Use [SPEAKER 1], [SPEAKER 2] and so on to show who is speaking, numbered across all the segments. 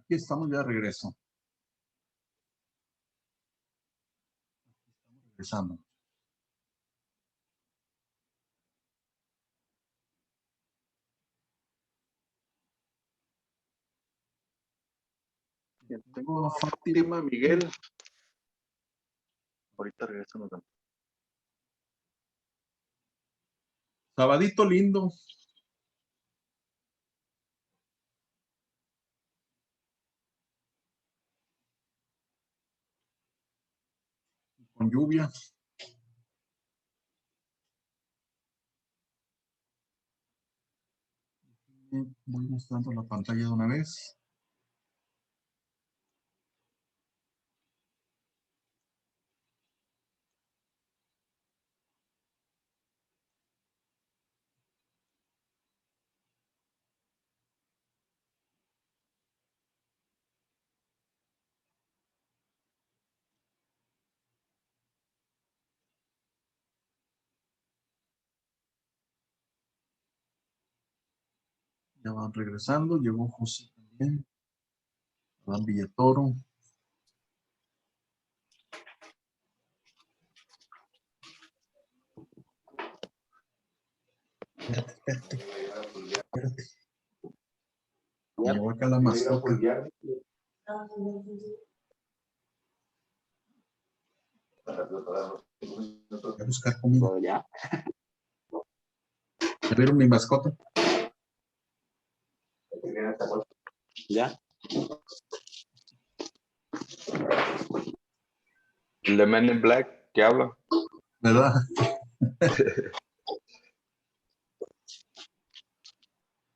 [SPEAKER 1] Aquí estamos ya de regreso. Regresando.
[SPEAKER 2] Tengo Fátima, Miguel. Ahorita regreso.
[SPEAKER 1] Sabadito lindo. Con lluvia. Voy mostrando la pantalla de una vez. Ya van regresando. Llegó José también. Adán Villatoro. Espérate. Llegó acá la mascota. Voy a buscar comida.
[SPEAKER 2] Ya.
[SPEAKER 1] ¿Ya vieron mi mascota?
[SPEAKER 2] Ya. El de Men in Black que habla.
[SPEAKER 1] ¿Verdad?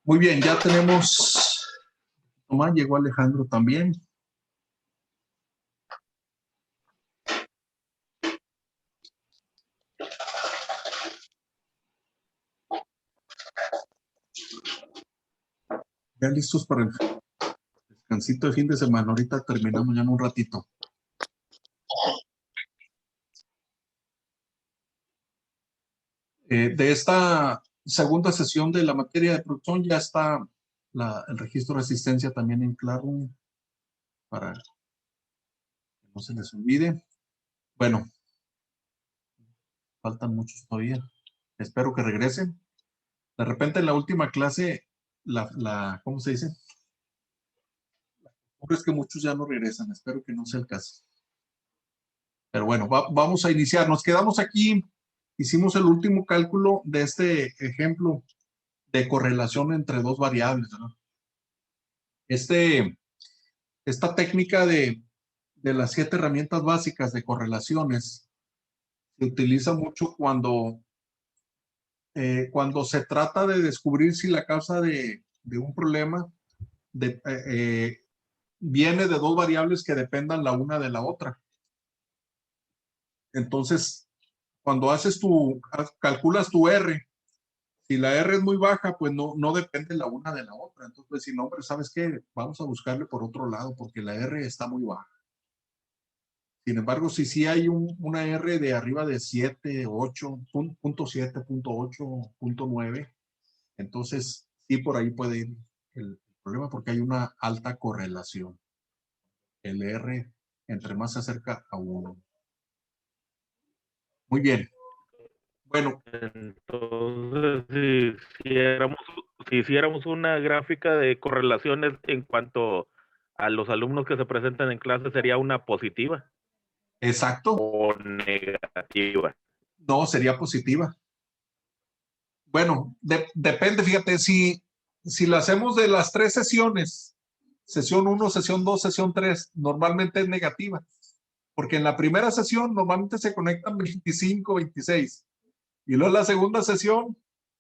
[SPEAKER 1] Muy bien, ya tenemos. Tomás, llegó Alejandro también. Ya listos para el descansito de fin de semana. Ahorita terminamos ya en un ratito. De esta segunda sesión de la materia de producción ya está el registro de asistencia también en claro para que no se les olvide. Bueno, faltan muchos todavía. Espero que regresen. De repente en la última clase, ¿cómo se dice? Es que muchos ya no regresan. Espero que no sea el caso. Pero bueno, vamos a iniciar. Nos quedamos aquí. Hicimos el último cálculo de este ejemplo de correlación entre dos variables, ¿no? Esta técnica de las 7 herramientas básicas de correlaciones se utiliza mucho cuando se trata de descubrir si la causa de un problema viene de dos variables que dependan la una de la otra. Entonces, cuando calculas tu R, si la R es muy baja, pues no depende la una de la otra. Entonces, pues, si no, hombre, ¿sabes qué? Vamos a buscarle por otro lado porque la R está muy baja. Sin embargo, si sí hay una R de arriba de 7, 8, punto 7, punto 8, punto 9, entonces sí por ahí puede ir el problema porque hay una alta correlación. El R entre más se acerca a 1. Muy bien. Bueno.
[SPEAKER 3] Entonces, si hiciéramos una gráfica de correlaciones en cuanto a los alumnos que se presentan en clase, ¿sería una positiva?
[SPEAKER 1] Exacto.
[SPEAKER 3] ¿O negativa?
[SPEAKER 1] No, sería positiva. Bueno, depende, fíjate, si la hacemos de las 3 sesiones, sesión 1, sesión 2, sesión 3, normalmente es negativa. Porque en la primera sesión normalmente se conectan 25, 26. Y luego en la segunda sesión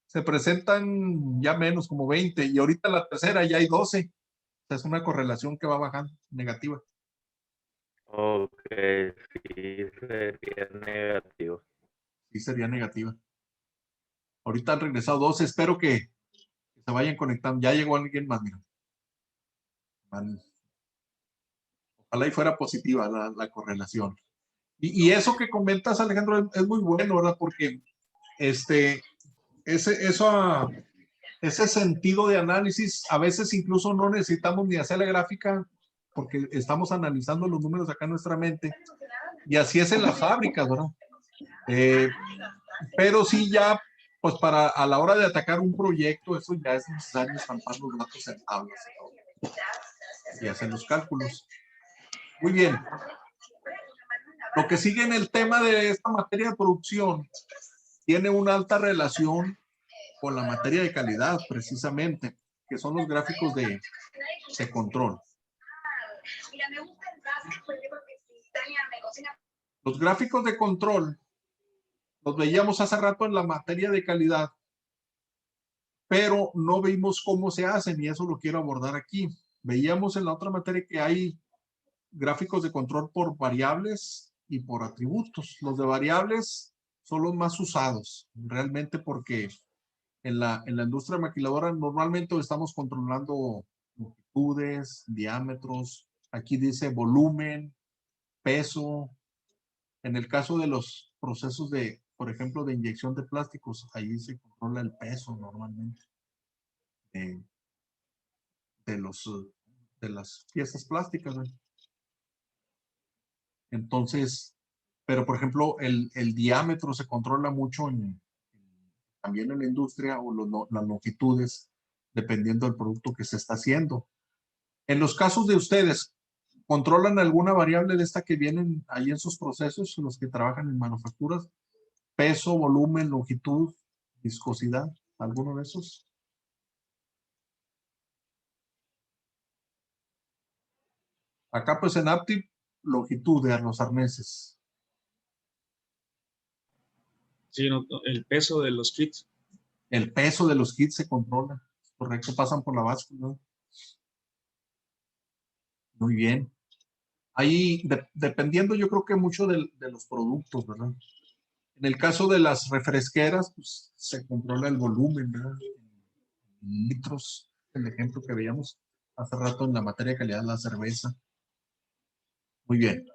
[SPEAKER 1] se presentan ya menos, como 20. Y ahorita en la tercera ya hay 12. O sea, es una correlación que va bajando, negativa.
[SPEAKER 3] Ok, sí, sería negativa.
[SPEAKER 1] Sí, sería negativa. Ahorita han regresado 12. Espero que se vayan conectando. Ya llegó alguien más, mira. Ojalá y fuera positiva la correlación. Y eso que comentas, Alejandro, es muy bueno, ¿verdad? Porque ese sentido de análisis, a veces incluso no necesitamos ni hacer la gráfica, porque estamos analizando los números acá en nuestra mente, y así es en las fábricas, ¿verdad? Pero sí ya, pues para a la hora de atacar un proyecto, eso ya es necesario estampar los datos en tablas y hacer los cálculos. Muy bien. Lo que sigue en el tema de esta materia de producción tiene una alta relación con la materia de calidad, precisamente, que son los gráficos de control. Los gráficos de control los veíamos hace rato en la materia de calidad, pero no vimos cómo se hacen y eso lo quiero abordar aquí. Veíamos en la otra materia que hay gráficos de control por variables y por atributos. Los de variables son los más usados, realmente, porque en la industria maquiladora normalmente estamos controlando longitudes, diámetros, aquí dice volumen, peso. En el caso de los procesos de, por ejemplo, de inyección de plásticos, ahí se controla el peso normalmente de las piezas plásticas, ¿no? Entonces, pero por ejemplo, el diámetro se controla mucho también en la industria, o las longitudes, dependiendo del producto que se está haciendo. En los casos de ustedes, ¿controlan alguna variable de esta que vienen ahí en sus procesos, los que trabajan en manufacturas? Peso, volumen, longitud, viscosidad, ¿alguno de esos? Acá pues en Aptiv, longitud de los arneses.
[SPEAKER 4] Sí, no, el peso de los kits.
[SPEAKER 1] El peso de los kits se controla, correcto, pasan por la báscula, ¿no? Muy bien. Ahí, dependiendo yo creo que mucho de los productos, ¿verdad? En el caso de las refresqueras, pues se controla el volumen, ¿verdad? En litros, el ejemplo que veíamos hace rato en la materia de calidad de la cerveza. Muy bien.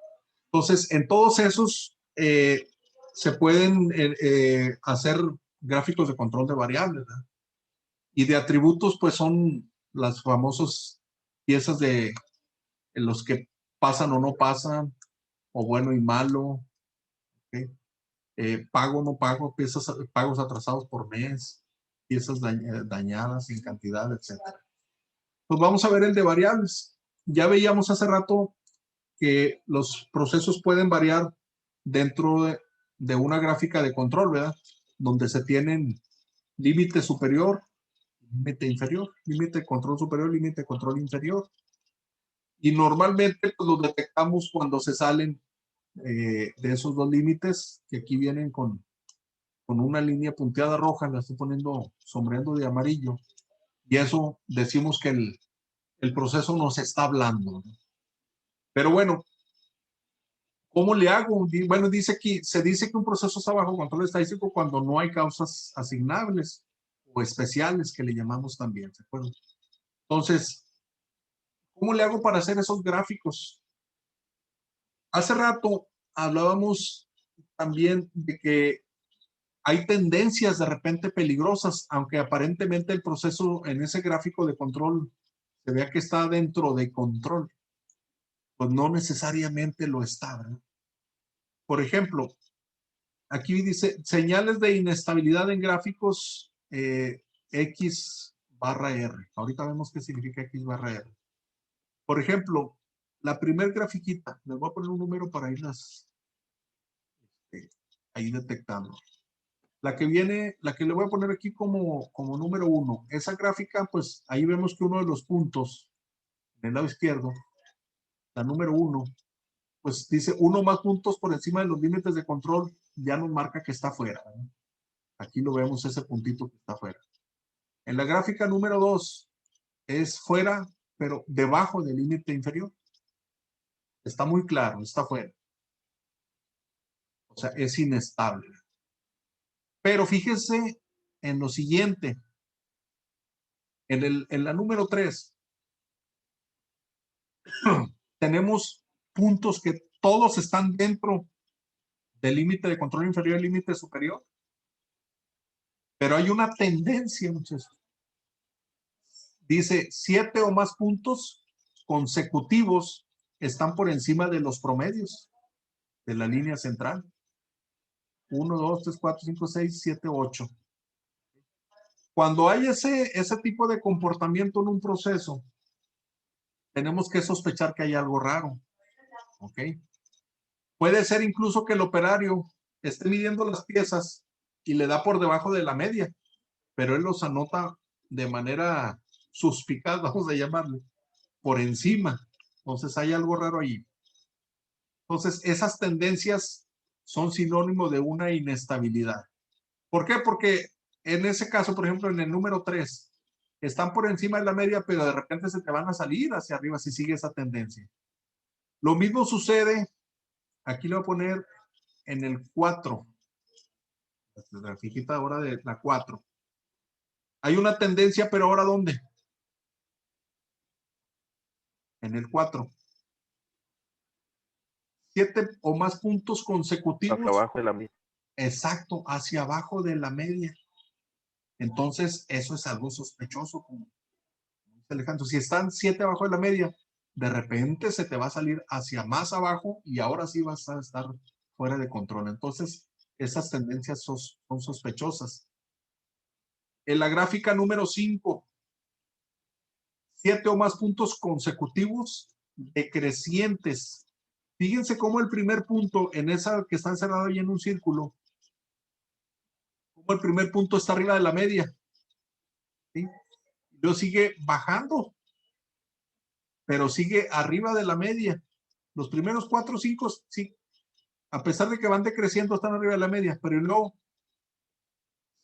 [SPEAKER 1] Entonces, en todos esos se pueden hacer gráficos de control de variables, ¿verdad? Y de atributos, pues son las famosas piezas de los que pasan o no pasan, o bueno y malo, ¿okay? Pago o no pago, pagos atrasados por mes, piezas dañadas sin cantidad, etc. Pues vamos a ver el de variables. Ya veíamos hace rato que los procesos pueden variar dentro de una gráfica de control, ¿verdad? Donde se tienen límite superior, límite inferior, límite de control superior, límite de control inferior. Y normalmente pues, los detectamos cuando se salen de esos dos límites, que aquí vienen con una línea punteada roja, la estoy poniendo, sombreando de amarillo, y eso decimos que el proceso nos está hablando. Pero bueno, ¿cómo le hago? Bueno, dice aquí, se dice que un proceso está bajo control estadístico cuando no hay causas asignables o especiales, que le llamamos también, ¿se acuerdan? Entonces, ¿cómo le hago para hacer esos gráficos? Hace rato hablábamos también de que hay tendencias de repente peligrosas, aunque aparentemente el proceso en ese gráfico de control se vea que está dentro de control, pues no necesariamente lo está, ¿verdad? Por ejemplo, aquí dice señales de inestabilidad en gráficos X barra R. Ahorita vemos qué significa X barra R. Por ejemplo, la primer grafiquita, les voy a poner un número para irlas ahí detectando. La que viene, la que le voy a poner aquí como número 1, esa gráfica, pues ahí vemos que uno de los puntos en el lado izquierdo, la número 1, pues dice 1 más puntos por encima de los límites de control, ya nos marca que está fuera, ¿no? Aquí lo vemos, ese puntito que está fuera. En la gráfica número 2 es fuera, pero debajo del límite inferior. Está muy claro, está fuera. O sea, es inestable. Pero fíjese en lo siguiente. En la número 3 tenemos puntos que todos están dentro del límite de control inferior y límite superior. Pero hay una tendencia, muchachos. Dice 7 o más puntos consecutivos están por encima de los promedios de la línea central. 1, 2, 3, 4, 5, 6, 7, 8. Cuando hay ese tipo de comportamiento en un proceso, tenemos que sospechar que hay algo raro. ¿Ok? Puede ser incluso que el operario esté midiendo las piezas y le da por debajo de la media, pero él los anota de manera suspicaz, vamos a llamarle, por encima. Entonces hay algo raro ahí. Entonces esas tendencias son sinónimo de una inestabilidad. ¿Por qué? Porque en ese caso, por ejemplo, en el número 3, están por encima de la media, pero de repente se te van a salir hacia arriba si sigue esa tendencia. Lo mismo sucede, aquí le voy a poner en el 4, la fijita ahora de la 4. Hay una tendencia, pero ahora ¿dónde? En el 4. 7 o más puntos consecutivos.
[SPEAKER 3] Hasta abajo de la media.
[SPEAKER 1] Exacto, hacia abajo de la media. Entonces, eso es algo sospechoso, como dice Alejandro. Si están 7 abajo de la media, de repente se te va a salir hacia más abajo y ahora sí vas a estar fuera de control. Entonces, esas tendencias son sospechosas. En la gráfica número 5, 7 o más puntos consecutivos decrecientes. Fíjense cómo el primer punto en esa que está encerrado ahí en un círculo, como el primer punto está arriba de la media. ¿Sí? Luego sigue bajando, pero sigue arriba de la media. Los primeros 4 o 5, sí, a pesar de que van decreciendo, están arriba de la media, pero luego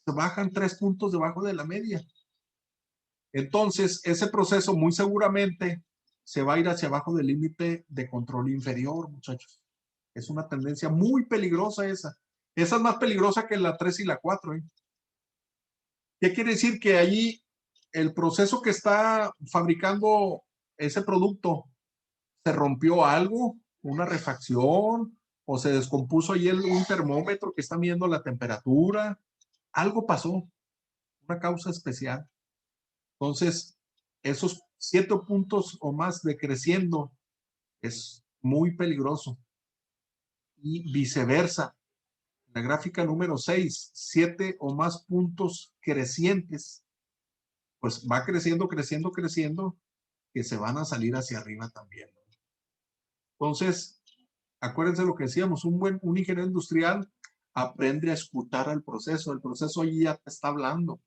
[SPEAKER 1] se bajan 3 puntos debajo de la media. Entonces, ese proceso muy seguramente se va a ir hacia abajo del límite de control inferior, muchachos. Es una tendencia muy peligrosa esa. Esa es más peligrosa que la 3 y la 4. ¿Qué quiere decir? Que allí el proceso que está fabricando ese producto se rompió algo, una refacción, o se descompuso ahí un termómetro que está midiendo la temperatura. Algo pasó, una causa especial. Entonces, esos 7 puntos o más decreciendo es muy peligroso. Y viceversa, la gráfica número 6, 7 o más puntos crecientes, pues va creciendo, creciendo, creciendo, que se van a salir hacia arriba también. Entonces, acuérdense lo que decíamos, un ingeniero industrial aprende a escuchar al proceso, el proceso allí ya te está hablando.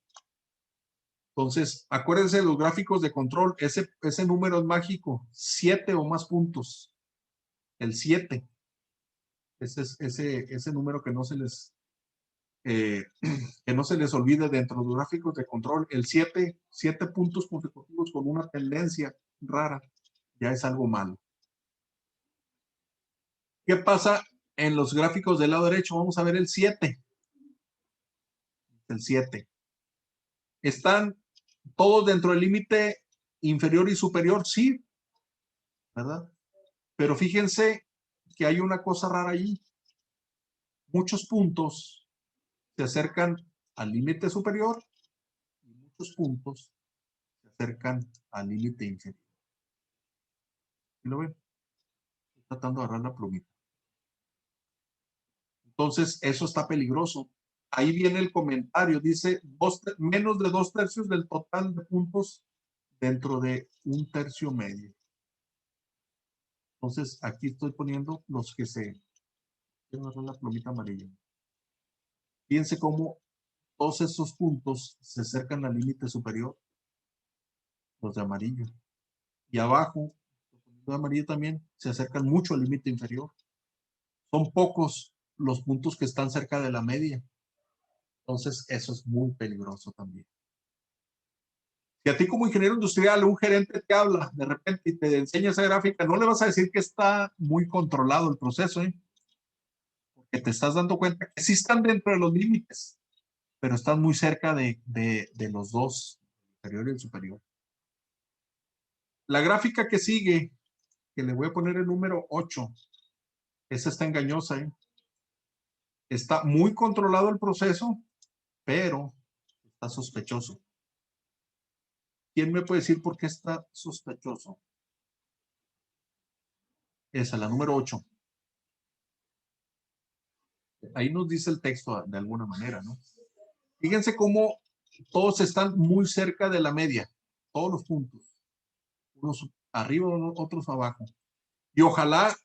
[SPEAKER 1] Entonces, acuérdense de los gráficos de control, ese número es mágico, 7 o más puntos. El 7. Ese número que no se les olvide dentro de los gráficos de control. El 7 puntos consecutivos con una tendencia rara, ya es algo malo. ¿Qué pasa en los gráficos del lado derecho? Vamos a ver el 7. El 7. ¿Están todos dentro del límite inferior y superior? Sí, ¿verdad? Pero fíjense que hay una cosa rara allí. Muchos puntos se acercan al límite superior y muchos puntos se acercan al límite inferior. ¿Sí lo ven? Estoy tratando de agarrar la plumita. Entonces, eso está peligroso. Ahí viene el comentario, dice menos de 2/3 del total de puntos dentro de un tercio medio. Entonces, aquí estoy poniendo los que quiero agarrar la plumita amarilla. Fíjense cómo todos esos puntos se acercan al límite superior, los de amarillo. Y abajo, los de amarillo también, se acercan mucho al límite inferior. Son pocos los puntos que están cerca de la media. Entonces, eso es muy peligroso también. Si a ti como ingeniero industrial, un gerente te habla de repente y te enseña esa gráfica, no le vas a decir que está muy controlado el proceso, porque te estás dando cuenta que sí están dentro de los límites, pero están muy cerca de los dos, el inferior y el superior. La gráfica que sigue, que le voy a poner el número 8, esa está engañosa. Está muy controlado el proceso, pero está sospechoso. ¿Quién me puede decir por qué está sospechoso? Esa, la número 8. Ahí nos dice el texto de alguna manera, ¿no? Fíjense cómo todos están muy cerca de la media, todos los puntos. Unos arriba, otros abajo. Y ojalá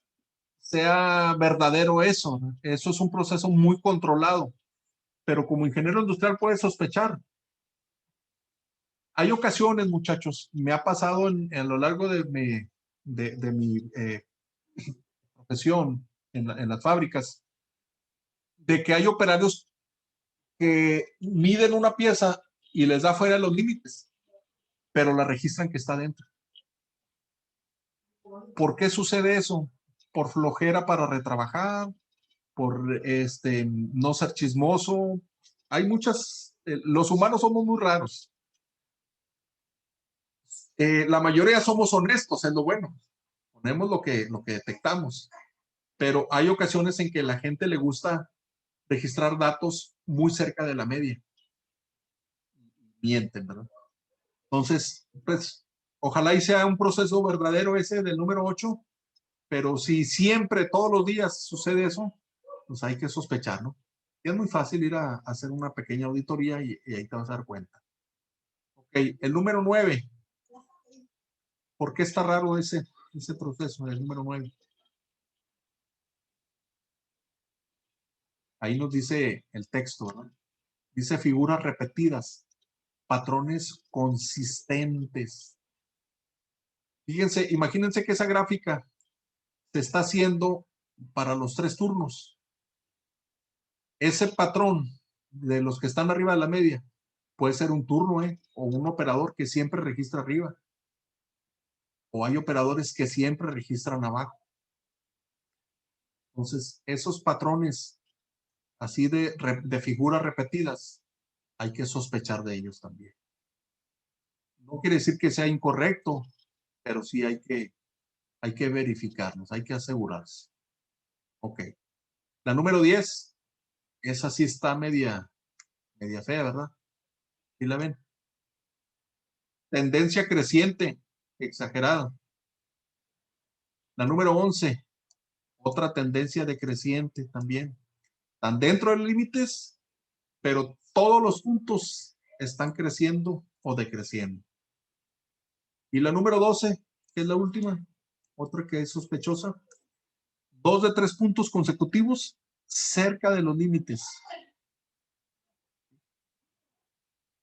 [SPEAKER 1] sea verdadero eso, ¿no? Eso es un proceso muy controlado, pero como ingeniero industrial puedes sospechar. Hay ocasiones, muchachos, me ha pasado a lo largo de mi profesión en las fábricas, de que hay operarios que miden una pieza y les da fuera de los límites, pero la registran que está dentro. ¿Por qué sucede eso? Por flojera para retrabajar, por no ser chismoso. Hay muchas, los humanos somos muy raros. La mayoría somos honestos, es lo bueno. Ponemos lo que detectamos. Pero hay ocasiones en que la gente le gusta registrar datos muy cerca de la media. Mienten, ¿verdad? Entonces, pues, ojalá y sea un proceso verdadero ese del número 8, pero si siempre, todos los días sucede eso, pues hay que sospechar, ¿no? Y es muy fácil ir a hacer una pequeña auditoría y ahí te vas a dar cuenta. Ok, el número 9. ¿Por qué está raro ese proceso, el número 9? Ahí nos dice el texto, ¿no? Dice figuras repetidas, patrones consistentes. Fíjense, imagínense que esa gráfica se está haciendo para los 3 turnos. Ese patrón de los que están arriba de la media puede ser un turno, o un operador que siempre registra arriba. O hay operadores que siempre registran abajo. Entonces, esos patrones así de figuras repetidas, hay que sospechar de ellos también. No quiere decir que sea incorrecto, pero sí hay que verificarlos, hay que asegurarse. Ok. La número 10, esa sí está media fea, ¿verdad? ¿Sí la ven? Tendencia creciente, exagerada. La número 11, otra tendencia decreciente también. Están dentro de los límites, pero todos los puntos están creciendo o decreciendo. Y la número 12, que es la última, otra que es sospechosa, 2 de 3 puntos consecutivos cerca de los límites.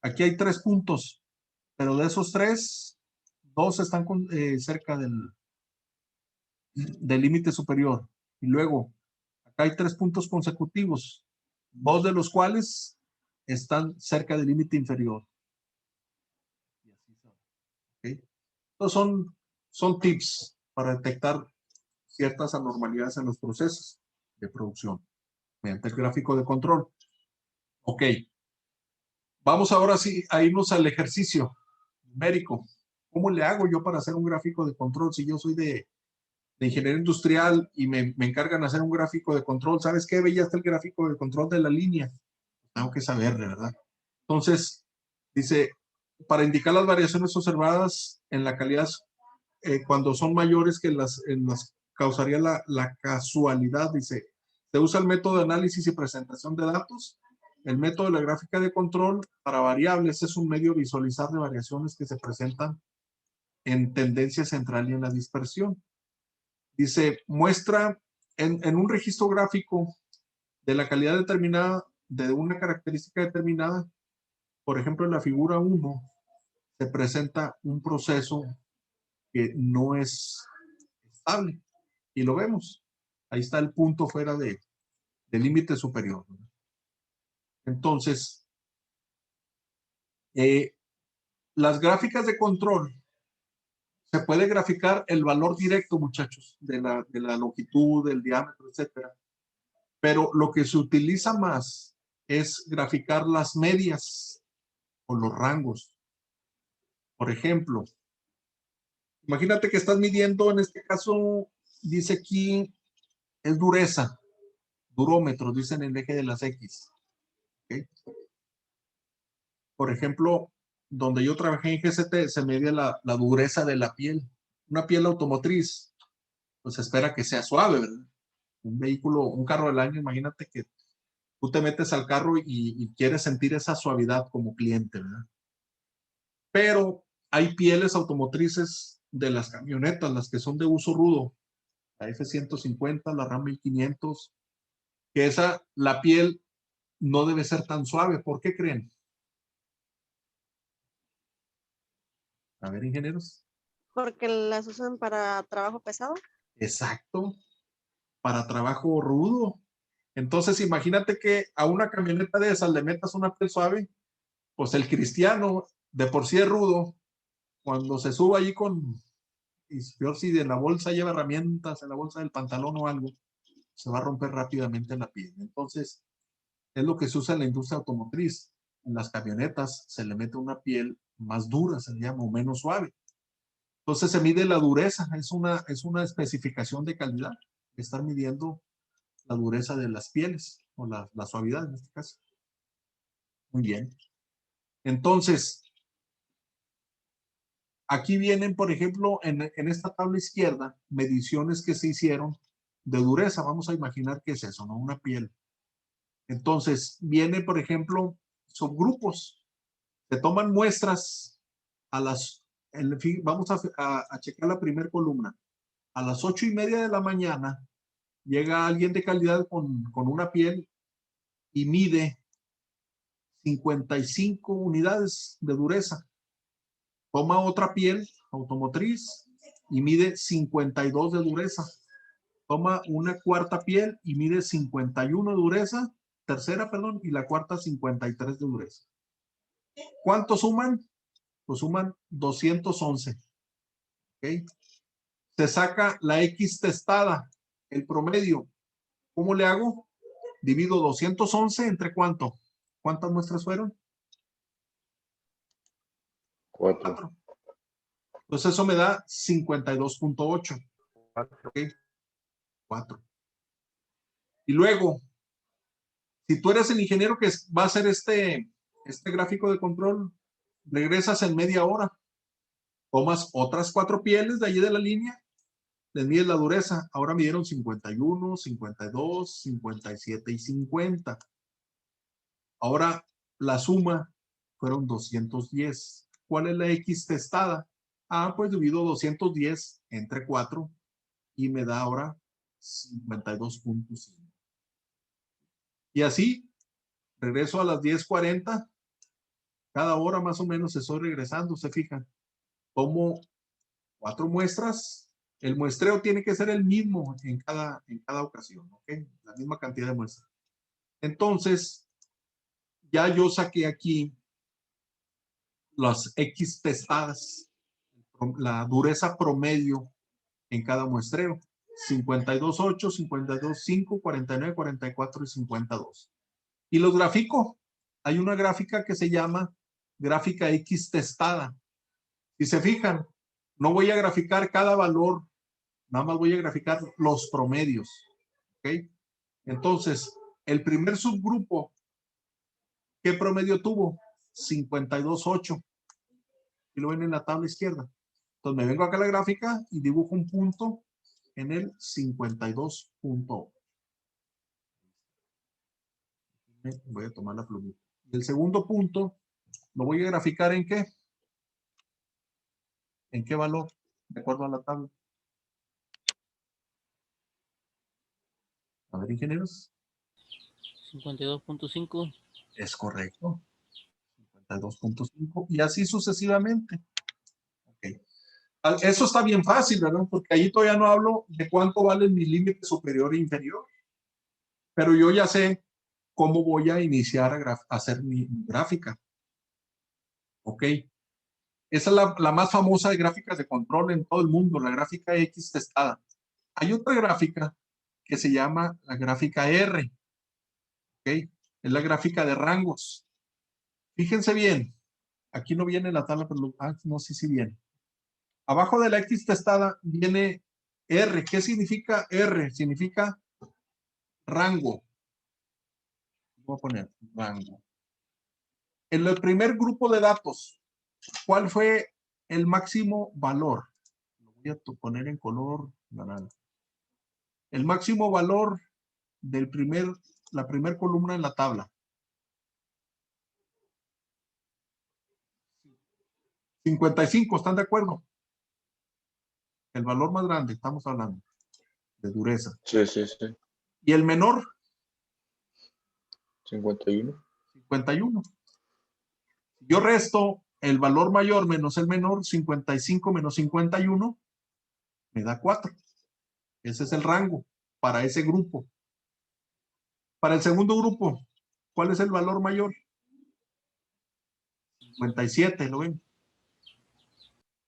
[SPEAKER 1] Aquí hay 3 puntos, pero de esos 3, 2 están cerca del límite superior. Y luego, acá hay 3 puntos consecutivos, 2 de los cuales están cerca del límite inferior. ¿Okay? Entonces son tips para detectar ciertas anormalidades en los procesos de producción mediante el gráfico de control. Ok. Vamos ahora sí a irnos al ejercicio numérico. ¿Cómo le hago yo para hacer un gráfico de control si yo soy de ingeniería industrial y me encargan hacer un gráfico de control? ¿Sabes qué? Ve, ya está el gráfico de control de la línea. Tengo que saber, de verdad. Entonces, dice, para indicar las variaciones observadas en la calidad cuando son mayores que en las causaría la casualidad, dice, se usa el método de análisis y presentación de datos. El método de la gráfica de control para variables es un medio visualizar de variaciones que se presentan en tendencia central y en la dispersión. Dice, muestra en un registro gráfico de la calidad determinada, de una característica determinada, por ejemplo, en la figura 1, se presenta un proceso que no es estable. Y lo vemos. Ahí está el punto fuera del límite superior. Entonces, las gráficas de control, se puede graficar el valor directo, muchachos, de la longitud, del diámetro, etcétera. Pero lo que se utiliza más es graficar las medias o los rangos. Por ejemplo, imagínate que estás midiendo, en este caso, dice aquí, es dureza, durómetros, dicen en el eje de las X. ¿Okay? Por ejemplo, donde yo trabajé en GCT, se medía la dureza de la piel. Una piel automotriz, pues se espera que sea suave, ¿verdad? Un vehículo, un carro del año, imagínate que tú te metes al carro y quieres sentir esa suavidad como cliente, ¿verdad? Pero hay pieles automotrices de las camionetas, las que son de uso rudo, la F-150, la Ram 1500, que esa, la piel no debe ser tan suave. ¿Por qué creen? A ver, ingenieros.
[SPEAKER 5] Porque las usan para trabajo pesado.
[SPEAKER 1] Exacto, para trabajo rudo. Entonces, imagínate que a una camioneta de esas le metas una piel suave, pues el cristiano de por sí es rudo, cuando se suba allí y peor si de la bolsa lleva herramientas, en la bolsa del pantalón o algo, se va a romper rápidamente la piel. Entonces, es lo que se usa en la industria automotriz. En las camionetas se le mete una piel más dura, se llama, o menos suave. Entonces se mide la dureza, es una especificación de calidad, estar midiendo la dureza de las pieles, o la suavidad en este caso. Muy bien. Entonces, aquí vienen, por ejemplo, en esta tabla izquierda, mediciones que se hicieron de dureza. Vamos a imaginar que es eso, ¿no? Una piel. Entonces, viene, por ejemplo, subgrupos. Se toman muestras a vamos a checar la primera columna. A las 8:30 de la mañana llega alguien de calidad con una piel y mide 55 unidades de dureza. Toma otra piel automotriz y mide 52 de dureza. Toma una cuarta piel y mide 51 de dureza, tercera, perdón, y la cuarta 53 de dureza. ¿Cuánto suman? Pues suman 211. ¿Okay? Se saca la X testada, el promedio. ¿Cómo le hago? Divido 211 entre ¿cuánto? ¿Cuántas muestras fueron?
[SPEAKER 2] 4.
[SPEAKER 1] Entonces eso me da 52.8. ¿Okay? 4. Y luego, si tú eres el ingeniero que va a hacer este gráfico de control, regresas en media hora, tomas otras 4 pieles de allí de la línea, les mides la dureza. Ahora midieron 51, 52, 57 y 50. Ahora la suma fueron 210. ¿Cuál es la X testada? Ah, pues divido 210 entre 4 y me da ahora 52.5. Y así, regreso a las 10:40. Cada hora más o menos estoy regresando, se fijan. Tomo 4 muestras. El muestreo tiene que ser el mismo en cada ocasión, ¿ok? La misma cantidad de muestras. Entonces, ya yo saqué aquí las X testadas, la dureza promedio en cada muestreo. 52.8, 52.5, 49, 44 y 52. Y los grafico. Hay una gráfica que se llama gráfica X testada. Si se fijan, no voy a graficar cada valor, nada más voy a graficar los promedios. ¿Ok? Entonces, el primer subgrupo, ¿qué promedio tuvo? 52.8. Y lo ven en la tabla izquierda. Entonces me vengo acá a la gráfica y dibujo un punto en el 52.8. Voy a tomar la plumita. Y el segundo punto lo voy a graficar ¿en qué? ¿En qué valor? De acuerdo a la tabla. A ver, ingenieros.
[SPEAKER 6] 52.5.
[SPEAKER 1] Es correcto. 52.5 y así sucesivamente. Okay. Eso está bien fácil, ¿verdad? Porque ahí todavía no hablo de cuánto vale mi límite superior e inferior. Pero yo ya sé cómo voy a iniciar a hacer mi gráfica. Ok. Esa es la más famosa de gráficas de control en todo el mundo, la gráfica X testada. Hay otra gráfica que se llama la gráfica R. Ok. Es la gráfica de rangos. Fíjense bien. Aquí no viene la tabla, pero no sé si viene. Abajo de la X testada viene R. ¿Qué significa R? Significa rango. Voy a poner rango. En el primer grupo de datos, ¿cuál fue el máximo valor? Lo voy a poner en color naranja. El máximo valor del la primer columna en la tabla. 55, ¿están de acuerdo? El valor más grande, estamos hablando de dureza.
[SPEAKER 2] Sí, sí, sí.
[SPEAKER 1] Y el menor,
[SPEAKER 2] 51.
[SPEAKER 1] 51. Yo resto el valor mayor menos el menor, 55 menos 51, me da 4. Ese es el rango para ese grupo. Para el segundo grupo, ¿cuál es el valor mayor? 57, ¿lo ven?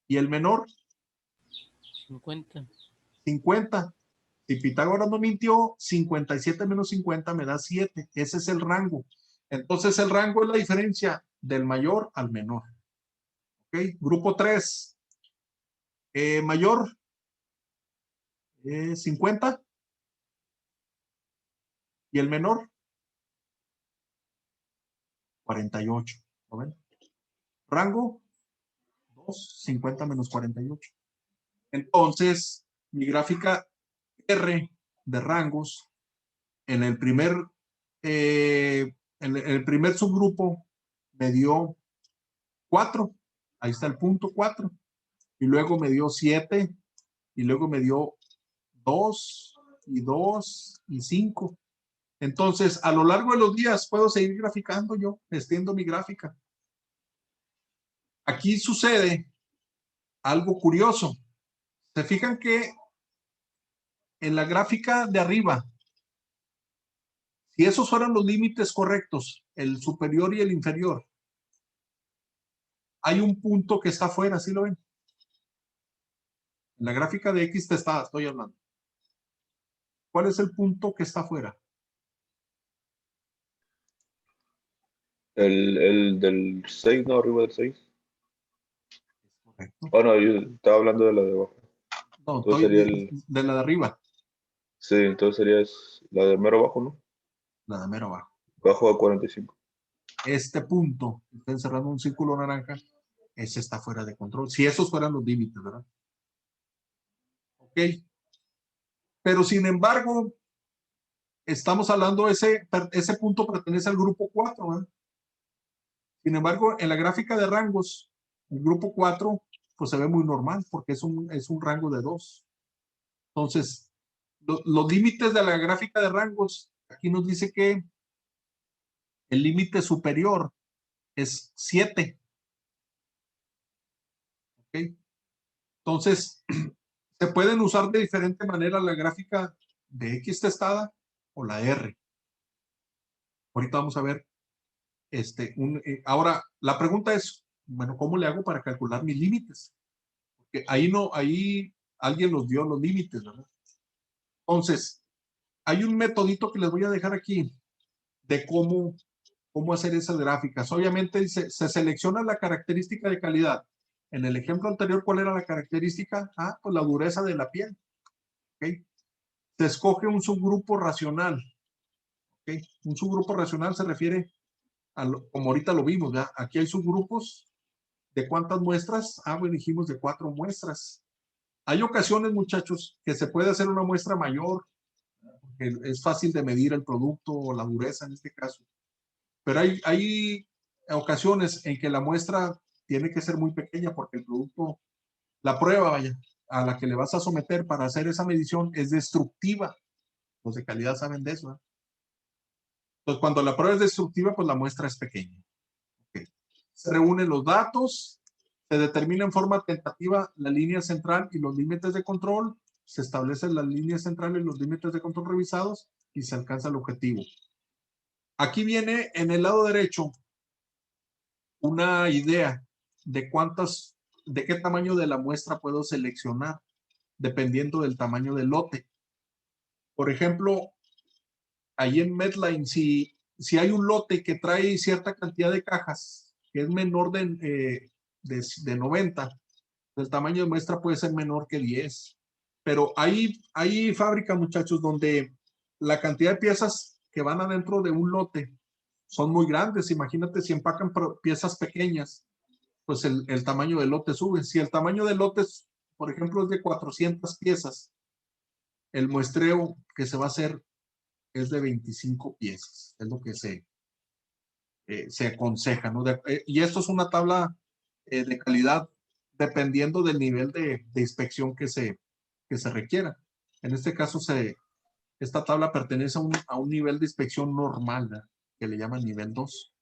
[SPEAKER 1] Y el menor,
[SPEAKER 6] 50.
[SPEAKER 1] 50. Si Pitágoras no mintió, 57 menos 50 me da 7. Ese es el rango. Entonces el rango es la diferencia del mayor al menor. ¿Ok? Grupo 3. Mayor, 50. Y el menor, 48. ¿Lo ven? Rango, 2, 50 menos 48. Entonces, mi gráfica R de rangos en el primer subgrupo me dio 4. Ahí está el punto 4. Y luego me dio 7. Y luego me dio 2 y 2 y 5. Entonces, a lo largo de los días puedo seguir graficando yo, extiendo mi gráfica. Aquí sucede algo curioso. Se fijan que en la gráfica de arriba, si esos fueran los límites correctos, el superior y el inferior, hay un punto que está afuera, ¿sí lo ven? En la gráfica de X estoy hablando. ¿Cuál es el punto que está afuera?
[SPEAKER 2] El del 6, no, arriba del 6.
[SPEAKER 1] Correcto.
[SPEAKER 2] Oh, no, yo estaba hablando de la de abajo.
[SPEAKER 1] No,
[SPEAKER 2] Entonces
[SPEAKER 1] estoy
[SPEAKER 2] sería
[SPEAKER 1] de la de arriba,
[SPEAKER 2] Sí, entonces sería la de mero abajo, ¿no?
[SPEAKER 1] la de mero abajo.
[SPEAKER 2] Bajo a 45.
[SPEAKER 1] Este punto, está encerrando un círculo naranja, ese está fuera de control. Si esos fueran los límites, ¿verdad? Ok. Pero sin embargo, estamos hablando, ese punto pertenece al grupo 4, ¿verdad? Sin embargo, en la gráfica de rangos, el grupo 4, pues se ve muy normal, porque es un rango de 2. Entonces, los límites de la gráfica de rangos, aquí nos dice que el límite superior es 7. ¿Ok? Entonces, se pueden usar de diferente manera la gráfica de X testada o la R. Ahorita vamos a ver. Ahora, la pregunta es, bueno, ¿cómo le hago para calcular mis límites? Porque ahí alguien nos dio los límites, ¿verdad? Entonces, hay un metodito que les voy a dejar aquí de cómo hacer esas gráficas. Obviamente se selecciona la característica de calidad. En el ejemplo anterior, ¿cuál era la característica? Pues la dureza de la piel. ¿Okay? Se escoge un subgrupo racional. ¿Okay? Un subgrupo racional se refiere como ahorita lo vimos, ¿verdad? Aquí hay subgrupos. ¿De cuántas muestras? Bueno, dijimos de 4 muestras. Hay ocasiones, muchachos, que se puede hacer una muestra mayor, que es fácil de medir el producto o la dureza en este caso. Pero hay ocasiones en que la muestra tiene que ser muy pequeña porque el producto, la prueba, vaya, a la que le vas a someter para hacer esa medición es destructiva. Los de calidad saben de eso, ¿eh? Entonces, cuando la prueba es destructiva, pues la muestra es pequeña. Okay. Se reúnen los datos, se determina en forma tentativa la línea central y los límites de control, se establecen las líneas centrales y los límites de control revisados y se alcanza el objetivo. Aquí viene en el lado derecho una idea de qué tamaño de la muestra puedo seleccionar, dependiendo del tamaño del lote. Por ejemplo, ahí en Medline, si hay un lote que trae cierta cantidad de cajas, que es menor de 90, el tamaño de muestra puede ser menor que 10. Pero hay fábricas, muchachos, donde la cantidad de piezas que van adentro de un lote son muy grandes. Imagínate si empacan piezas pequeñas, pues el tamaño del lote sube. Si el tamaño del lote, por ejemplo, es de 400 piezas, el muestreo que se va a hacer es de 25 piezas, es lo que se aconseja, ¿no? Y esto es una tabla de calidad dependiendo del nivel de inspección que se requiera. En este caso, esta tabla pertenece a un nivel de inspección normal, ¿verdad? Que le llaman nivel 2.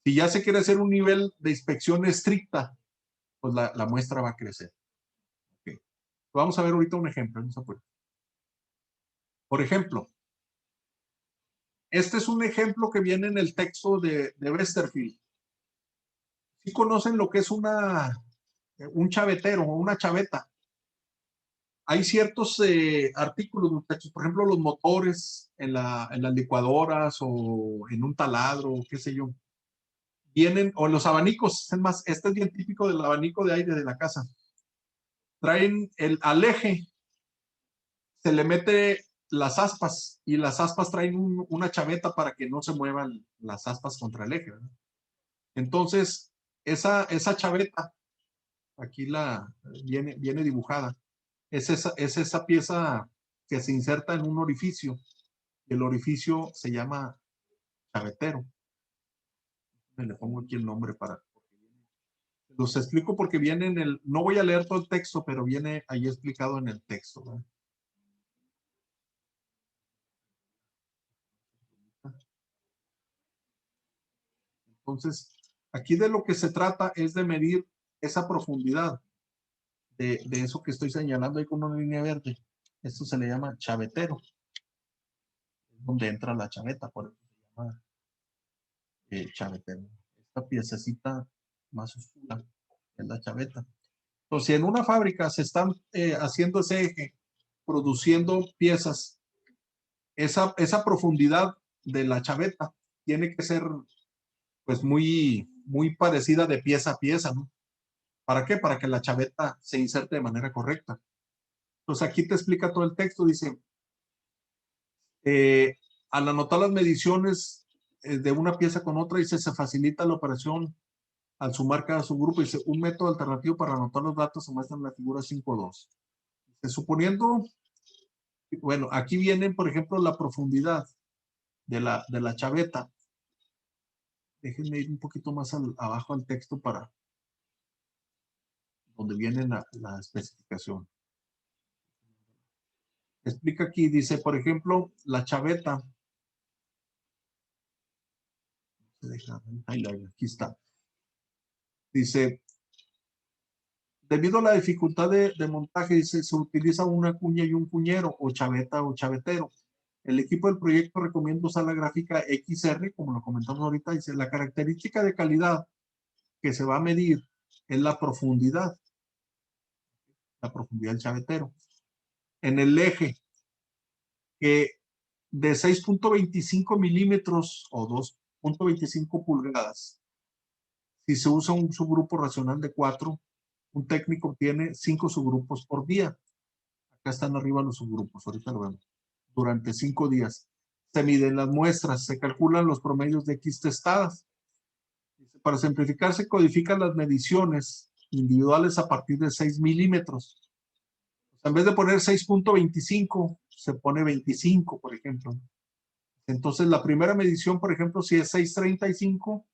[SPEAKER 1] Si ya se quiere hacer un nivel de inspección estricta, pues la muestra va a crecer. Okay. Vamos a ver ahorita un ejemplo. Por ejemplo, este es un ejemplo que viene en el texto de Westerfield. ¿Sí conocen lo que es un chavetero o una chaveta? Hay ciertos artículos, muchachos, por ejemplo, los motores en las licuadoras o en un taladro, qué sé yo. Vienen, o los abanicos, es más, este es bien típico del abanico de aire de la casa. Traen al eje, se le mete las aspas y las aspas traen una chaveta para que no se muevan las aspas contra el eje, ¿verdad? Entonces, esa chaveta, aquí viene dibujada, es esa pieza que se inserta en un orificio. Y el orificio se llama chavetero. Le pongo aquí el nombre los explico porque viene no voy a leer todo el texto, pero viene ahí explicado en el texto, ¿verdad? Entonces, aquí de lo que se trata es de medir esa profundidad de eso que estoy señalando ahí con una línea verde. Esto se le llama chavetero. Es donde entra la chaveta, por eso se llama chavetero. Esta piececita más oscura es la chaveta. Entonces, si en una fábrica se están haciendo ese eje, produciendo piezas, esa profundidad de la chaveta tiene que ser pues muy parecida de pieza a pieza, ¿no? ¿Para qué? Para que la chaveta se inserte de manera correcta. Entonces aquí te explica todo el texto, dice, al anotar las mediciones de una pieza con otra, dice, se facilita la operación al sumar cada subgrupo. Dice, un método alternativo para anotar los datos se muestra en la figura 5.2. Suponiendo, bueno, aquí viene, por ejemplo, la profundidad de la chaveta. Déjenme ir un poquito más abajo al texto para donde viene la especificación. Explica aquí, dice, por ejemplo, la chaveta. Aquí está. Dice, debido a la dificultad de montaje, dice, se utiliza una cuña y un cuñero, o chaveta o chavetero. El equipo del proyecto recomienda usar la gráfica XR, como lo comentamos ahorita. Dice, la característica de calidad que se va a medir es la profundidad del chavetero. En el eje, que de 6.25 milímetros o 2.25 pulgadas, si se usa un subgrupo racional de 4, un técnico tiene 5 subgrupos por día. Acá están arriba los subgrupos, ahorita lo vemos. Durante 5 días. Se miden las muestras, se calculan los promedios de X testadas. Para simplificar, se codifican las mediciones individuales a partir de 6 milímetros. O sea, en vez de poner 6.25, se pone 25, por ejemplo. Entonces, la primera medición, por ejemplo, si es 6.35,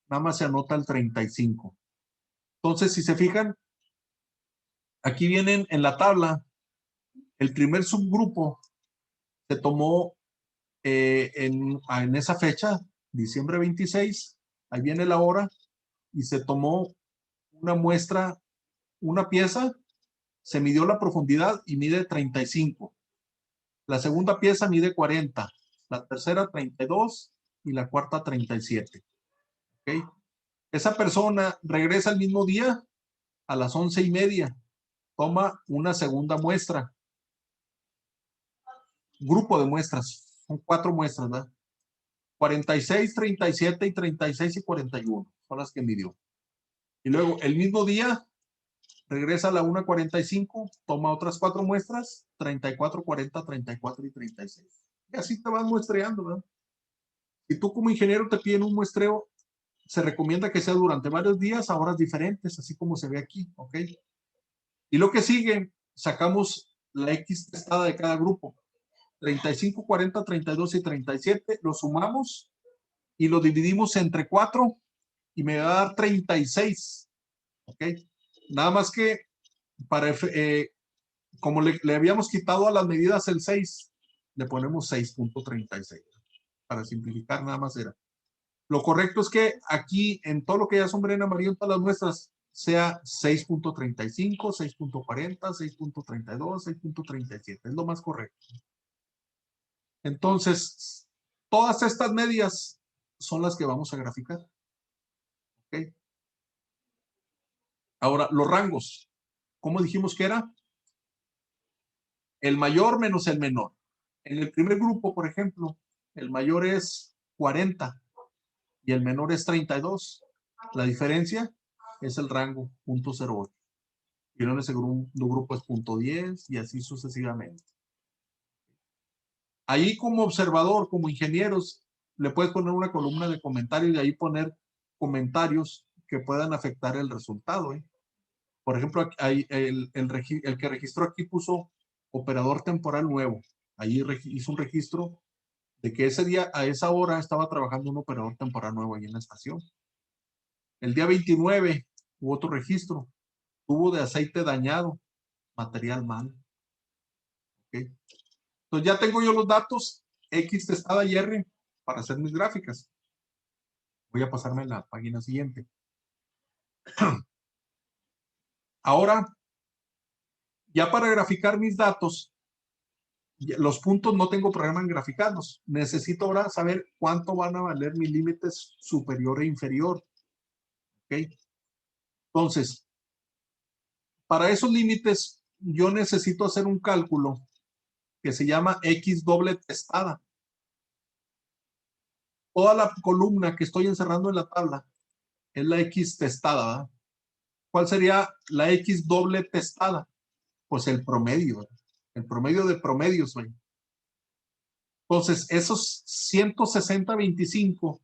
[SPEAKER 1] nada más se anota el 35. Entonces, si se fijan, aquí vienen en la tabla, el primer subgrupo se tomó en esa fecha, diciembre 26, ahí viene la hora, y se tomó una muestra, una pieza, se midió la profundidad y mide 35. La segunda pieza mide 40, la tercera 32 y la cuarta 37. ¿Okay? Esa persona regresa el mismo día a las 11:30, toma una segunda muestra, grupo de muestras, son 4 muestras, ¿verdad? 46, 37 y 36 y 41 son las que midió. Y luego el mismo día regresa a la 1:45, toma otras 4 muestras, 34, 40, 34 y 36. Y así te vas muestreando, ¿verdad? Si tú como ingeniero te piden un muestreo, se recomienda que sea durante varios días a horas diferentes, así como se ve aquí, ¿ok? Y lo que sigue, sacamos la X testada de cada grupo. 35, 40, 32 y 37. Lo sumamos y lo dividimos entre 4 y me va a dar 36. ¿Ok? Nada más que como le habíamos quitado a las medidas el 6, le ponemos 6.36. Para simplificar, nada más era. Lo correcto es que aquí, en todo lo que ya sombré en amarillo, en todas las muestras, sea 6.35, 6.40, 6.32, 6.37. Es lo más correcto. Entonces, todas estas medias son las que vamos a graficar. ¿Ok? Ahora, los rangos. ¿Cómo dijimos que era? El mayor menos el menor. En el primer grupo, por ejemplo, el mayor es 40 y el menor es 32. La diferencia es el rango, 0.08. Y en ese grupo es 0.10 y así sucesivamente. Ahí como observador, como ingenieros, le puedes poner una columna de comentarios y ahí poner comentarios que puedan afectar el resultado. Por ejemplo, el que registró aquí puso operador temporal nuevo. Ahí hizo un registro de que ese día, a esa hora, estaba trabajando un operador temporal nuevo ahí en la estación. El día 29 hubo otro registro. Tubo de aceite dañado, material mal. ¿Okay? Entonces ya tengo yo los datos X testada y R para hacer mis gráficas. Voy a pasarme a la página siguiente. Ahora, ya para graficar mis datos, los puntos no tengo problema en graficarlos. Necesito ahora saber cuánto van a valer mis límites superior e inferior. ¿Ok? Entonces, para esos límites, yo necesito hacer un cálculo que se llama X doble testada. Toda la columna que estoy encerrando en la tabla es la X testada, ¿verdad? ¿Cuál sería la X doble testada? Pues el promedio, ¿verdad? El promedio de promedios, ¿verdad? Entonces, esos 160.25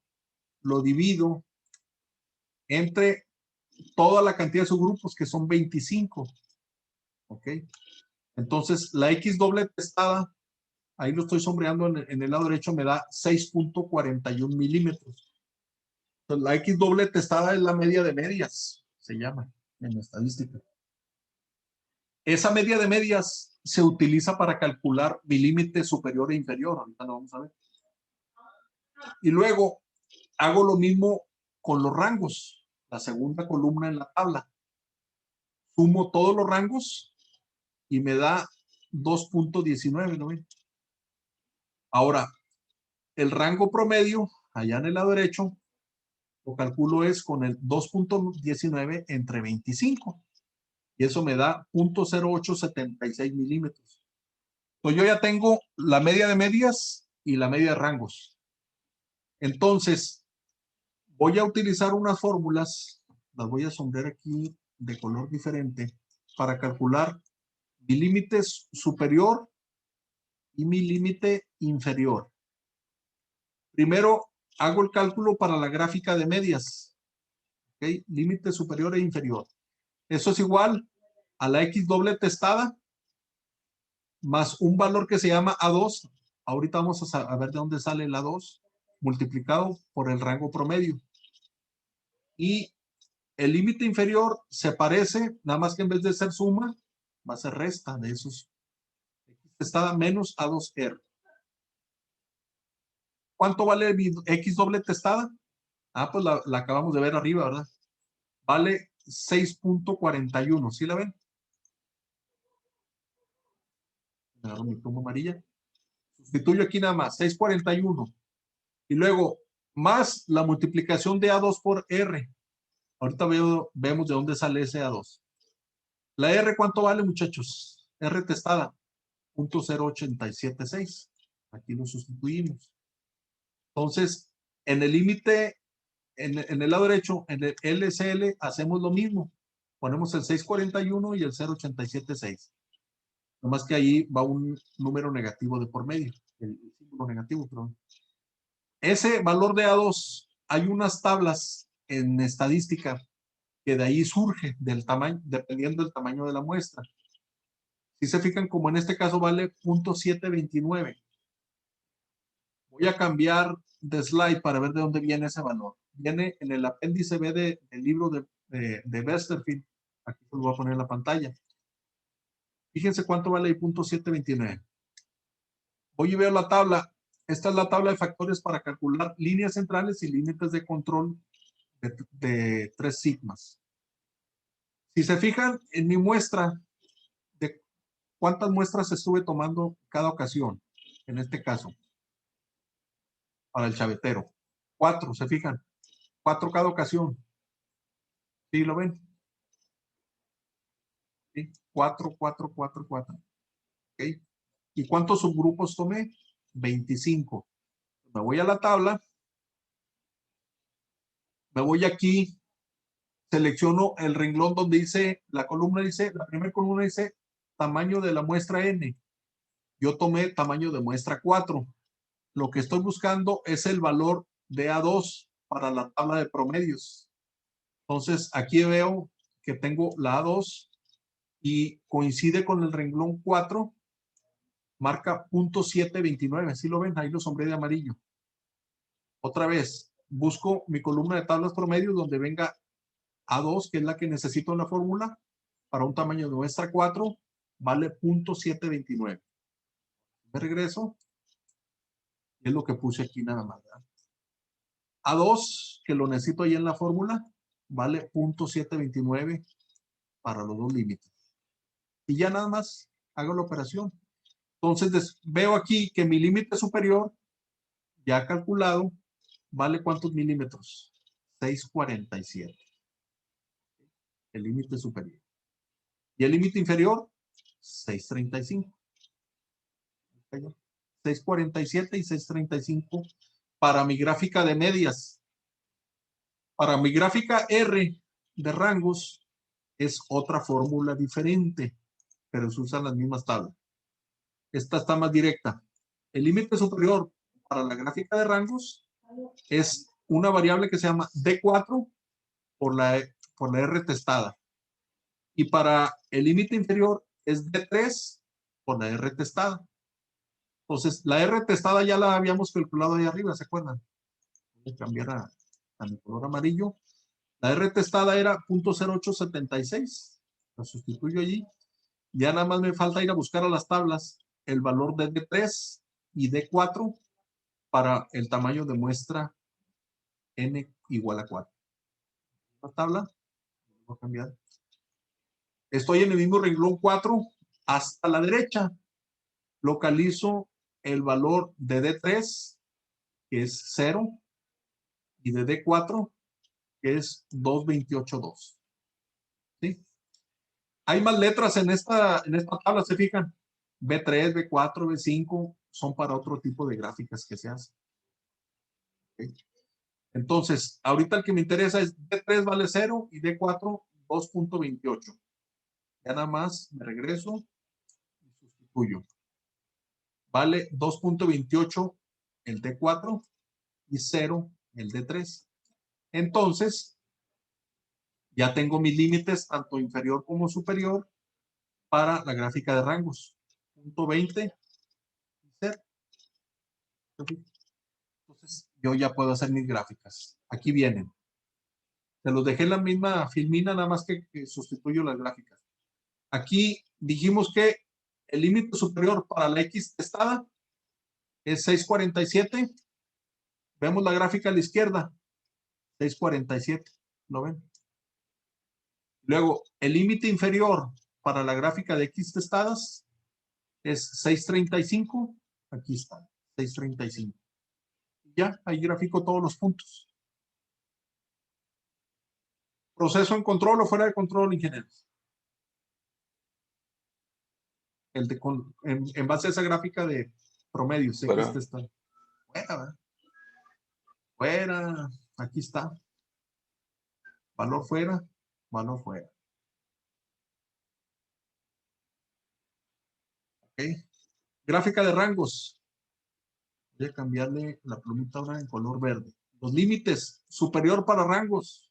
[SPEAKER 1] lo divido entre toda la cantidad de subgrupos, que son 25. ¿Ok? Entonces, la X doble testada, ahí lo estoy sombreando en el lado derecho, me da 6.41 milímetros. Entonces, la X doble testada es la media de medias, se llama en la estadística. Esa media de medias se utiliza para calcular mi límite superior e inferior. Ahorita lo vamos a ver. Y luego hago lo mismo con los rangos. La segunda columna en la tabla. Sumo todos los rangos y me da 2.19, ¿no ven? Ahora, el rango promedio, allá en el lado derecho, lo calculo es con el 2.19 entre 25. Y eso me da 0.0876 milímetros. Entonces yo ya tengo la media de medias y la media de rangos. Entonces, voy a utilizar unas fórmulas, las voy a sombrear aquí de color diferente, para calcular mi límite superior y mi límite inferior. Primero, hago el cálculo para la gráfica de medias. ¿Okay? Límite superior e inferior. Eso es igual a la X doble testada más un valor que se llama A2. Ahorita vamos a ver de dónde sale el A2 multiplicado por el rango promedio. Y el límite inferior se parece, nada más que en vez de ser suma, va a ser resta de esos. X testada menos A2R. ¿Cuánto vale mi X doble testada? Ah, pues la acabamos de ver arriba, ¿verdad? Vale 6.41. ¿Sí la ven? Me agarro mi pluma amarilla. Sustituyo aquí nada más, 6.41. Y luego, más la multiplicación de A2 por R. Ahorita vemos de dónde sale ese A2. La R, ¿cuánto vale, muchachos? R testada, 0.0876. Aquí lo sustituimos. Entonces, en el límite, en el lado derecho, en el LCL, hacemos lo mismo. Ponemos el 641 y el 0.876. Nomás que ahí va un número negativo de por medio. El símbolo negativo, perdón. Ese valor de A2, hay unas tablas en estadística que de ahí surge del tamaño, dependiendo del tamaño de la muestra. Si se fijan, como en este caso vale 0.729. Voy a cambiar de slide para ver de dónde viene ese valor. Viene en el apéndice B del libro de Westerfield. Aquí se lo voy a poner en la pantalla. Fíjense cuánto vale el 0.729. Voy y veo la tabla. Esta es la tabla de factores para calcular líneas centrales y límites de control de 3 sigmas. Si se fijan en mi muestra, de cuántas muestras estuve tomando cada ocasión, en este caso, para el chavetero. 4, ¿se fijan? 4 cada ocasión. ¿Sí lo ven? ¿Sí? 4, 4, 4, 4. ¿Ok? ¿Y cuántos subgrupos tomé? 25. Me voy a la tabla. Me voy aquí. Selecciono el renglón donde dice, la primera columna dice tamaño de la muestra N. Yo tomé tamaño de muestra 4. Lo que estoy buscando es el valor de A2 para la tabla de promedios. Entonces, aquí veo que tengo la A2 y coincide con el renglón 4, marca 0.729. ¿Sí lo ven? Ahí lo sombré de amarillo. Otra vez, busco mi columna de tablas promedios donde venga A2, que es la que necesito en la fórmula, para un tamaño de muestra 4, vale 0.729. Me regreso. Y es lo que puse aquí nada más, ¿verdad? A2, que lo necesito ahí en la fórmula, vale 0.729 para los dos límites. Y ya nada más hago la operación. Entonces veo aquí que mi límite superior, ya calculado, vale ¿cuántos milímetros? 647. El límite superior. Y el límite inferior, 635. 647 y 635 para mi gráfica de medias. Para mi gráfica R de rangos es otra fórmula diferente, pero se usan las mismas tablas. Esta está más directa. El límite superior para la gráfica de rangos es una variable que se llama D4 por la R testada. Y para el límite inferior es D3 por la R testada. Entonces, la R testada ya la habíamos calculado ahí arriba, ¿se acuerdan? Voy a cambiar a mi color amarillo. La R testada era 0.0876. La sustituyo allí. Ya nada más me falta ir a buscar a las tablas el valor de D3 y D4 para el tamaño de muestra N igual a 4. La tabla, voy a cambiar. Estoy en el mismo renglón 4 hasta la derecha. Localizo el valor de D3, que es 0, y de D4, que es 228.2. ¿Sí? Hay más letras en esta tabla, ¿se fijan? B3, B4, B5 son para otro tipo de gráficas que se hacen. ¿Okay? Entonces, ahorita el que me interesa es D3 vale 0 y D4 2.28. Ya nada más me regreso y sustituyo. Vale 2.28 el D4 y 0 el D3. Entonces, ya tengo mis límites tanto inferior como superior para la gráfica de rangos. Punto 20 y 0. Entonces, yo ya puedo hacer mis gráficas. Aquí vienen. Se los dejé en la misma filmina, nada más que sustituyo las gráficas. Aquí dijimos que el límite superior para la X testada es 647. Vemos la gráfica a la izquierda. 647. ¿Lo ven? Luego, el límite inferior para la gráfica de X testadas es 635. Aquí está, 635. Ya, ahí grafico todos los puntos. ¿Proceso en control o fuera de control, ingenieros? En base a esa gráfica de promedio. Sé que este está fuera, ¿verdad? Fuera, aquí está. Valor fuera, valor fuera. Ok. Gráfica de rangos. Voy a cambiarle la plumita ahora en color verde. Los límites, superior para rangos.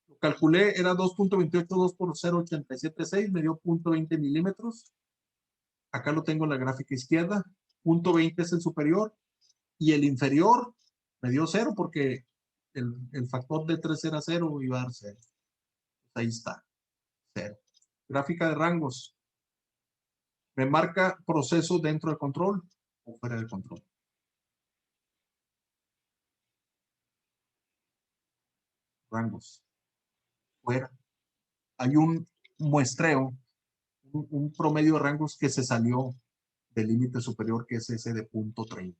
[SPEAKER 1] Lo calculé, era 2.282 por 0.876, me dio 0.20 milímetros. acá lo tengo en la gráfica izquierda, punto 20 es el superior, y el inferior me dio 0 porque el factor de 3 era 0 y iba a dar 0. Ahí está, 0. Gráfica de rangos. Me marca proceso dentro del control o fuera del control. Rangos. Fuera. Hay un muestreo, un promedio de rangos que se salió del límite superior, que es ese de punto 30.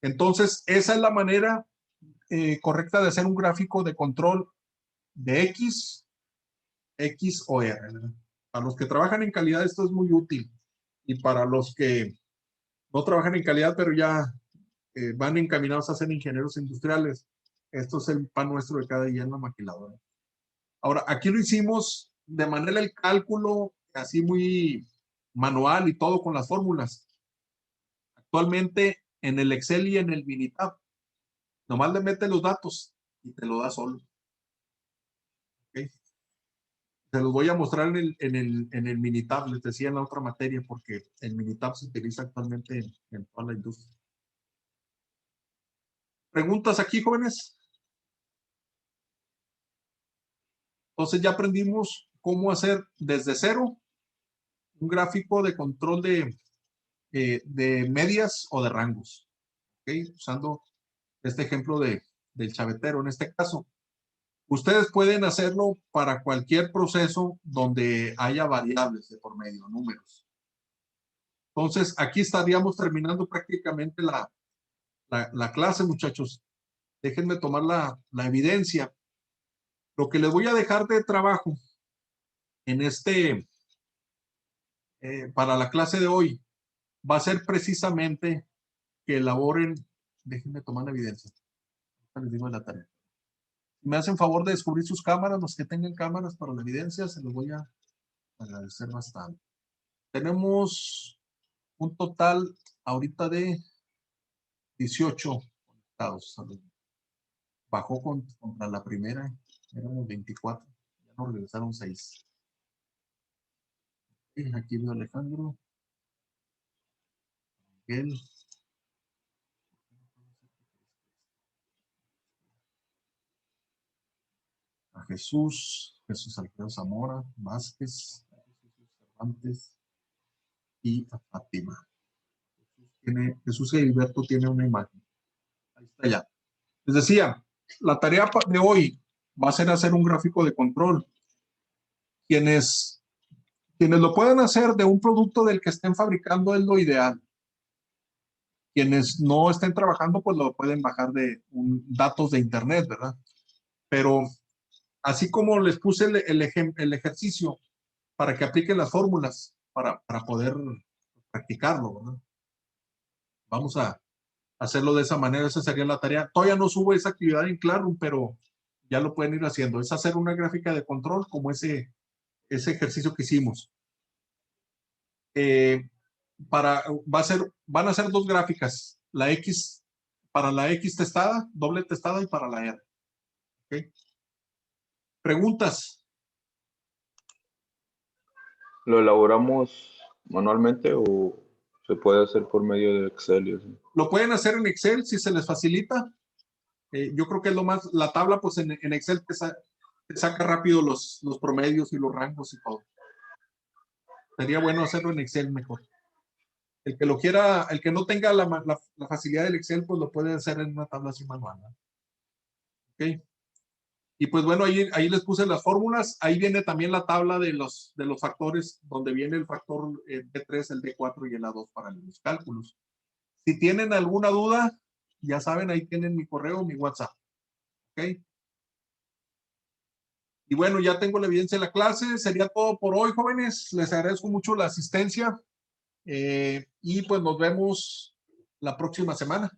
[SPEAKER 1] Entonces, esa es la manera correcta de hacer un gráfico de control de X o R. ¿Verdad? Para los que trabajan en calidad esto es muy útil, y para los que no trabajan en calidad pero ya van encaminados a ser ingenieros industriales, esto es el pan nuestro de cada día en la maquiladora. Ahora, aquí lo hicimos de manera el cálculo así muy manual y todo con las fórmulas. Actualmente en el Excel y en el Minitab, nomás le metes los datos y te lo da solo. ¿Okay? Se los voy a mostrar en el Minitab, les decía en la otra materia, porque el Minitab se utiliza actualmente en toda la industria. ¿Preguntas aquí, jóvenes? Entonces ya aprendimos cómo hacer desde cero un gráfico de control de medias o de rangos. ¿Okay? Usando este ejemplo del chavetero en este caso. Ustedes pueden hacerlo para cualquier proceso donde haya variables de por medio, números. Entonces, aquí estaríamos terminando prácticamente la clase, muchachos. Déjenme tomar la evidencia. Lo que les voy a dejar de trabajo en para la clase de hoy va a ser precisamente que elaboren, déjenme tomar la evidencia. Les digo la tarea. Me hacen favor de descubrir sus cámaras, los que tengan cámaras para la evidencia, se los voy a agradecer bastante. Tenemos un total ahorita de 18 conectados. Bajó contra la primera, éramos 24, ya nos regresaron 6. Aquí veo a Alejandro, Miguel, a Jesús Alfredo Zamora, Vázquez, Cervantes y a Fátima. Jesús Gilberto tiene una imagen. Ahí está ya. Les decía, la tarea de hoy va a ser hacer un gráfico de control. Quienes lo puedan hacer de un producto del que estén fabricando es lo ideal. Quienes no estén trabajando, pues lo pueden bajar de datos de internet, ¿verdad? Pero así como les puse el ejercicio para que apliquen las fórmulas para poder practicarlo, ¿verdad? Vamos a hacerlo de esa manera, esa sería la tarea. Todavía no subo esa actividad en Classroom, pero ya lo pueden ir haciendo. Es hacer una gráfica de control como ese ejercicio que hicimos. Van a ser 2 gráficas, la X, para la X testada, doble testada, y para la R. ¿Okay? ¿Preguntas?
[SPEAKER 2] ¿Lo elaboramos manualmente o se puede hacer por medio de Excel y así?
[SPEAKER 1] Lo pueden hacer en Excel si se les facilita. Yo creo que es lo más, la tabla pues en Excel te saca rápido los promedios y los rangos y todo. Sería bueno hacerlo en Excel mejor. El que lo quiera, el que no tenga la facilidad del Excel, pues lo puede hacer en una tabla así manual, ¿no? Ok. Y pues bueno, ahí les puse las fórmulas. Ahí viene también la tabla de los factores, donde viene el factor D3, el D4 y el A2 para los cálculos. Si tienen alguna duda, ya saben, ahí tienen mi correo, mi WhatsApp. ¿Ok? Y bueno, ya tengo la evidencia de la clase. Sería todo por hoy, jóvenes. Les agradezco mucho la asistencia. Y pues nos vemos la próxima semana.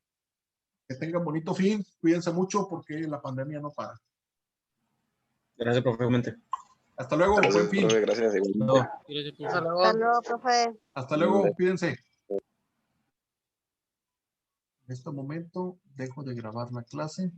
[SPEAKER 1] Que tengan bonito fin. Cuídense mucho porque la pandemia no para.
[SPEAKER 4] Gracias, profe.
[SPEAKER 1] Hasta luego. Buen fin.
[SPEAKER 2] Profe, gracias.
[SPEAKER 6] Gracias, profe.
[SPEAKER 5] Hasta luego, profe.
[SPEAKER 1] Hasta luego. Cuídense. En este momento dejo de grabar la clase.